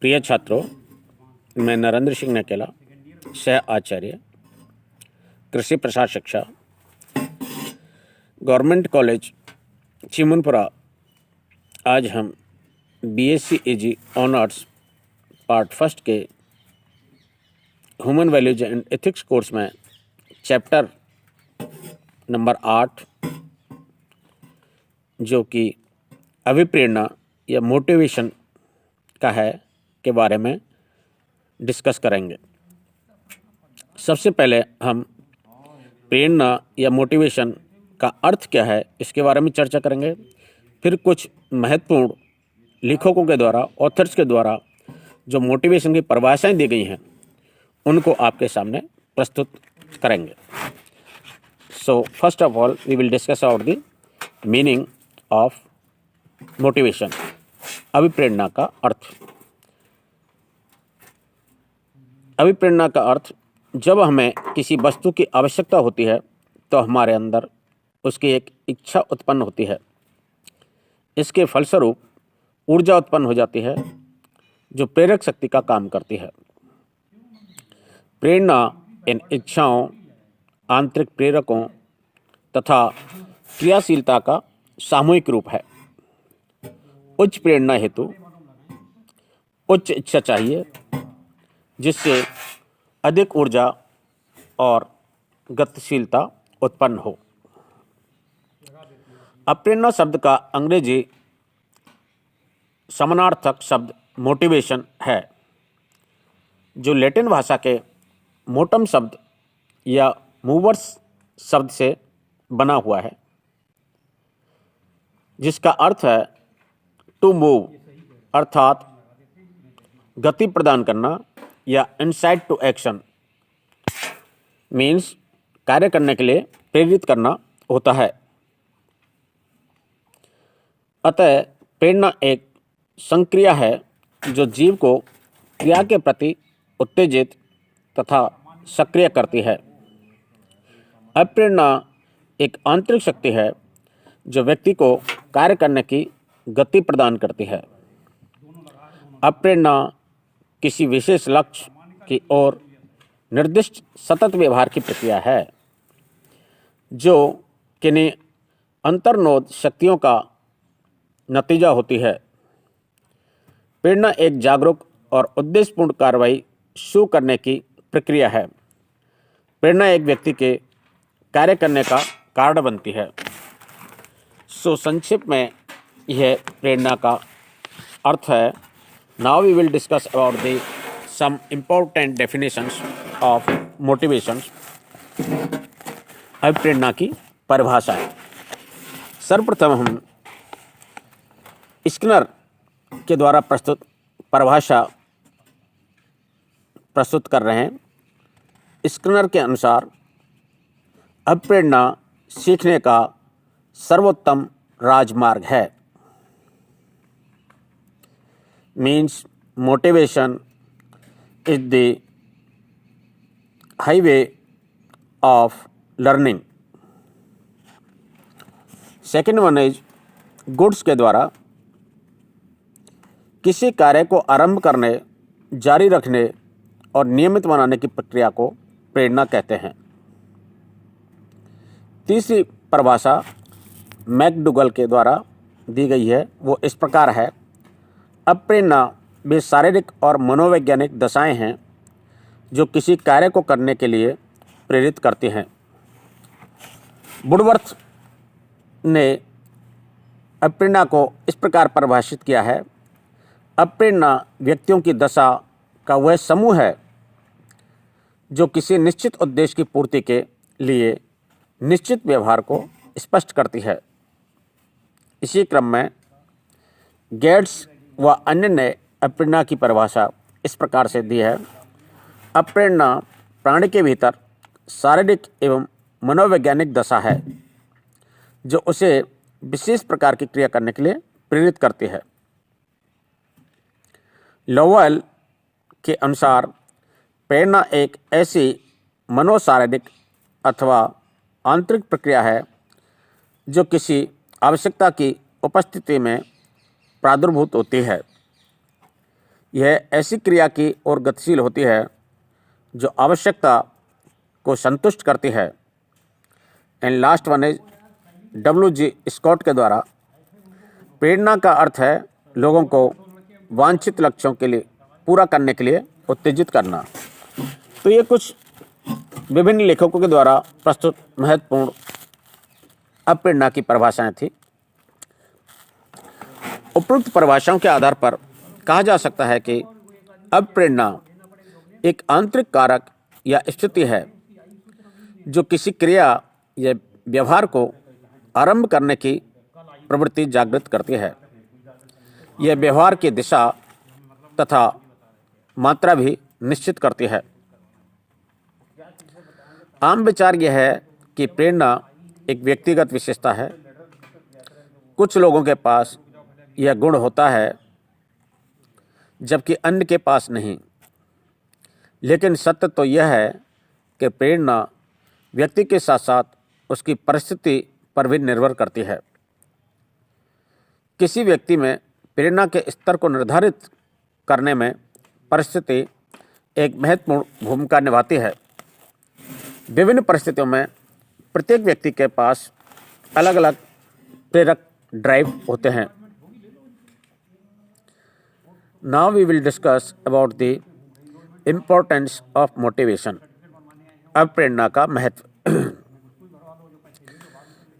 प्रिय छात्रों, मैं नरेंद्र सिंह नकेला, सह आचार्य कृषि प्रसार शिक्षा, गवर्नमेंट कॉलेज चिमनपुरा। आज हम बीएससी एजी ऑनर्स पार्ट फर्स्ट के human values and ethics course में चैप्टर नंबर 8 जो कि अभिप्रेरणा या मोटिवेशन का है के बारे में डिस्कस करेंगे। सबसे पहले हम प्रेरणा या मोटिवेशन का अर्थ क्या है इसके बारे में चर्चा करेंगे। फिर कुछ महत्वपूर्ण लेखकों के द्वारा, ऑथर्स के द्वारा जो मोटिवेशन की परिभाषाएं दी गई हैं उनको आपके सामने प्रस्तुत करेंगे। So first of all we will discuss about the meaning of motivation, अभिप्रेरणा का अर्थ। अभिप्रेरणा का अर्थ, जब हमें किसी वस्तु की आवश्यकता होती है तो हमारे अंदर उसकी एक इच्छा उत्पन्न होती है। इसके फलस्वरूप ऊर्जा उत्पन्न हो जाती है जो प्रेरक शक्ति का काम करती है। प्रेरणा इन इच्छाओं, आंतरिक प्रेरकों तथा क्रियाशीलता का सामूहिक रूप है। उच्च प्रेरणा हेतु उच्च इच्छा चाहिए जिससे अधिक ऊर्जा और गतिशीलता उत्पन्न हो। अप्रेरणा शब्द का अंग्रेजी समानार्थक शब्द मोटिवेशन है, जो लैटिन भाषा के मोटम शब्द या मूवर्स शब्द से बना हुआ है, जिसका अर्थ है टू मूव, अर्थात गति प्रदान करना, या इनसाइट टू एक्शन मीन्स कार्य करने के लिए प्रेरित करना होता है। अतः प्रेरणा एक संक्रिया है जो जीव को क्रिया के प्रति उत्तेजित तथा सक्रिय करती है। अप्रेरणा एक आंतरिक शक्ति है जो व्यक्ति को कार्य करने की गति प्रदान करती है। अप्रेरणा किसी विशेष लक्ष्य की ओर निर्दिष्ट सतत व्यवहार की प्रक्रिया है जो किन्हीं अंतर्निहित शक्तियों का नतीजा होती है। प्रेरणा एक जागरूक और उद्देश्यपूर्ण कार्रवाई शुरू करने की प्रक्रिया है। प्रेरणा एक व्यक्ति के कार्य करने का कारण बनती है। सो संक्षिप्त में यह प्रेरणा का अर्थ है। Now we will discuss about the some important definitions of motivation। अभिप्रेरणा की परिभाषाएं। सर्वप्रथम हम स्किनर के द्वारा प्रस्तुत परिभाषा प्रस्तुत कर रहे हैं। स्किनर के अनुसार अभिप्रेरणा सीखने का सर्वोत्तम राजमार्ग है। Means motivation is the highway of learning। Second one is goods के द्वारा किसी कार्य को आरंभ करने, जारी रखने और नियमित बनाने की प्रक्रिया को प्रेरणा कहते हैं। तीसरी परिभाषा मैकडूगल के द्वारा दी गई है, वो इस प्रकार है। अप्रेरणा वे शारीरिक और मनोवैज्ञानिक दशाएं हैं जो किसी कार्य को करने के लिए प्रेरित करती हैं। वुडवर्थ ने अप्रेरणा को इस प्रकार परिभाषित किया है। अप्रेरणा व्यक्तियों की दशा का वह समूह है जो किसी निश्चित उद्देश्य की पूर्ति के लिए निश्चित व्यवहार को स्पष्ट करती है। इसी क्रम में गेट्स व अन्य ने अप्रेरणा की परिभाषा इस प्रकार से दी है। अप्रेरणा प्राणी के भीतर शारीरिक एवं मनोवैज्ञानिक दशा है जो उसे विशेष प्रकार की क्रिया करने के लिए प्रेरित करती है। लोवेल के अनुसार प्रेरणा एक ऐसी मनोशारीरिक अथवा आंतरिक प्रक्रिया है जो किसी आवश्यकता की उपस्थिति में प्रादुर्भूत होती है। यह ऐसी क्रिया की ओर गतिशील होती है जो आवश्यकता को संतुष्ट करती है। And last one is W.G. Scott के द्वारा, प्रेरणा का अर्थ है लोगों को वांछित लक्ष्यों के लिए पूरा करने के लिए उत्तेजित करना। तो ये कुछ विभिन्न लेखकों के द्वारा प्रस्तुत महत्वपूर्ण अप्रेरणा की परिभाषाएं थी। उपरोक्त परिभाषाओं के आधार पर कहा जा सकता है कि अप्रेरणा एक आंतरिक कारक या स्थिति है जो किसी क्रिया या व्यवहार को आरंभ करने की प्रवृत्ति जागृत करती है। यह व्यवहार की दिशा तथा मात्रा भी निश्चित करती है। आम विचार यह है कि प्रेरणा एक व्यक्तिगत विशेषता है। कुछ लोगों के पास यह गुण होता है जबकि अन्य के पास नहीं। लेकिन सत्य तो यह है कि प्रेरणा व्यक्ति के साथ साथ उसकी परिस्थिति पर भी निर्भर करती है। किसी व्यक्ति में प्रेरणा के स्तर को निर्धारित करने में परिस्थिति एक महत्वपूर्ण भूमिका निभाती है। विभिन्न परिस्थितियों में प्रत्येक व्यक्ति के पास अलग अलग प्रेरक ड्राइव होते हैं। Now we will discuss about the importance of motivation. अब प्रेरणा का महत्व।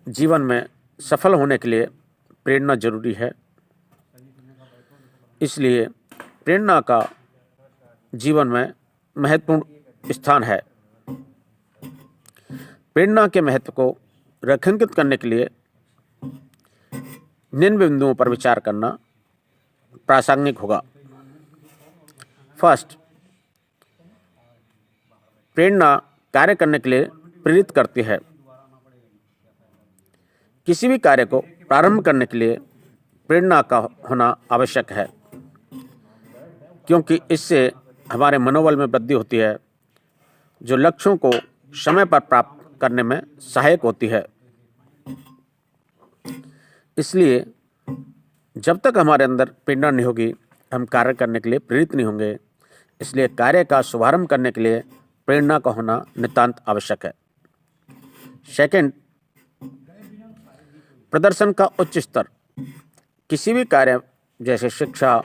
जीवन में सफल होने के लिए प्रेरणा जरूरी है। इसलिए प्रेरणा का जीवन में महत्वपूर्ण स्थान है। प्रेरणा के महत्व को रेखांकित करने के लिए निम्न बिंदुओं पर विचार करना प्रासंगिक होगा। फर्स्ट, प्रेरणा कार्य करने के लिए प्रेरित करती है। किसी भी कार्य को प्रारंभ करने के लिए प्रेरणा का होना आवश्यक है, क्योंकि इससे हमारे मनोबल में वृद्धि होती है जो लक्ष्यों को समय पर प्राप्त करने में सहायक होती है। इसलिए जब तक हमारे अंदर प्रेरणा नहीं होगी, हम कार्य करने के लिए प्रेरित नहीं होंगे। इसलिए कार्य का शुभारंभ करने के लिए प्रेरणा का होना नितांत आवश्यक है। सेकंड, प्रदर्शन का उच्च स्तर। किसी भी कार्य जैसे शिक्षा,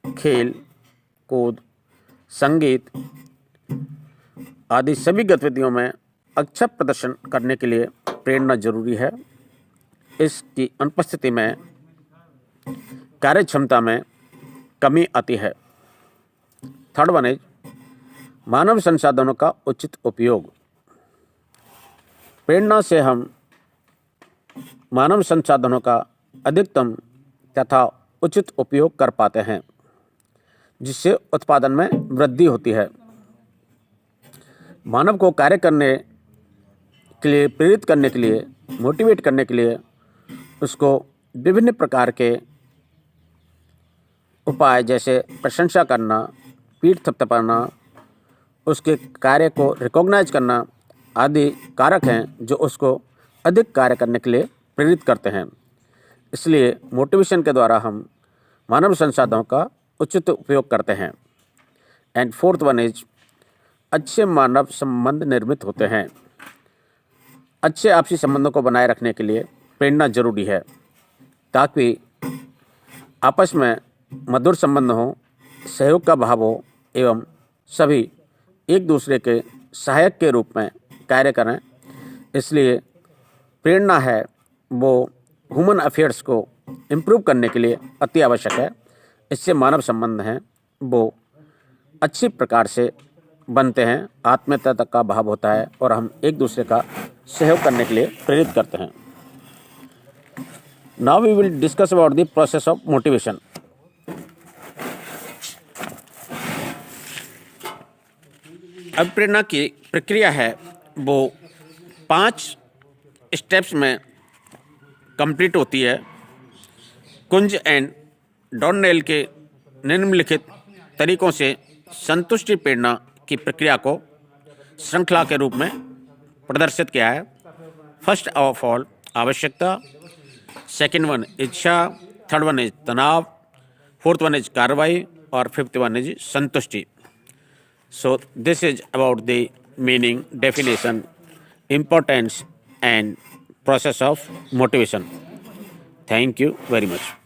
खेल कूद, संगीत आदि सभी गतिविधियों में अच्छा प्रदर्शन करने के लिए प्रेरणा जरूरी है। इसकी अनुपस्थिति में कार्य क्षमता में कमी आती है। थर्ड वन इज मानव संसाधनों का उचित उपयोग। प्रेरणा से हम मानव संसाधनों का अधिकतम तथा उचित उपयोग कर पाते हैं, जिससे उत्पादन में वृद्धि होती है। मानव को कार्य करने के लिए प्रेरित करने के लिए, मोटिवेट करने के लिए उसको विभिन्न प्रकार के उपाय जैसे प्रशंसा करना, पीठ थपथपाना, उसके कार्य को रिकॉग्नाइज करना आदि कारक हैं जो उसको अधिक कार्य करने के लिए प्रेरित करते हैं। इसलिए मोटिवेशन के द्वारा हम मानव संसाधनों का उचित उपयोग करते हैं। एंड फोर्थ वन इज अच्छे मानव संबंध निर्मित होते हैं। अच्छे आपसी संबंधों को बनाए रखने के लिए प्रेरणा जरूरी है, ताकि आपस में मधुर संबंध हो, सहयोग का भाव हो एवं सभी एक दूसरे के सहायक के रूप में कार्य करें। इसलिए प्रेरणा है वो ह्यूमन अफेयर्स को इम्प्रूव करने के लिए अति आवश्यक है। इससे मानव संबंध हैं वो अच्छी प्रकार से बनते हैं, आत्मीयता तक का भाव होता है और हम एक दूसरे का सहयोग करने के लिए प्रेरित करते हैं। Now we will discuss about the process of motivation. अब प्रेरणा की प्रक्रिया है वो 5 स्टेप्स में कंप्लीट होती है। कुंज एंड डॉर्नेल के निम्नलिखित तरीकों से संतुष्टि प्रेरणा की प्रक्रिया को श्रृंखला के रूप में प्रदर्शित किया है। फर्स्ट ऑफ ऑल आवश्यकता, सेकंड वन इच्छा, थर्ड वन इज तनाव, फोर्थ वन इज कार्रवाई और फिफ्थ वन इज संतुष्टि. So this is about the meaning, definition, importance and process of motivation. Thank you very much.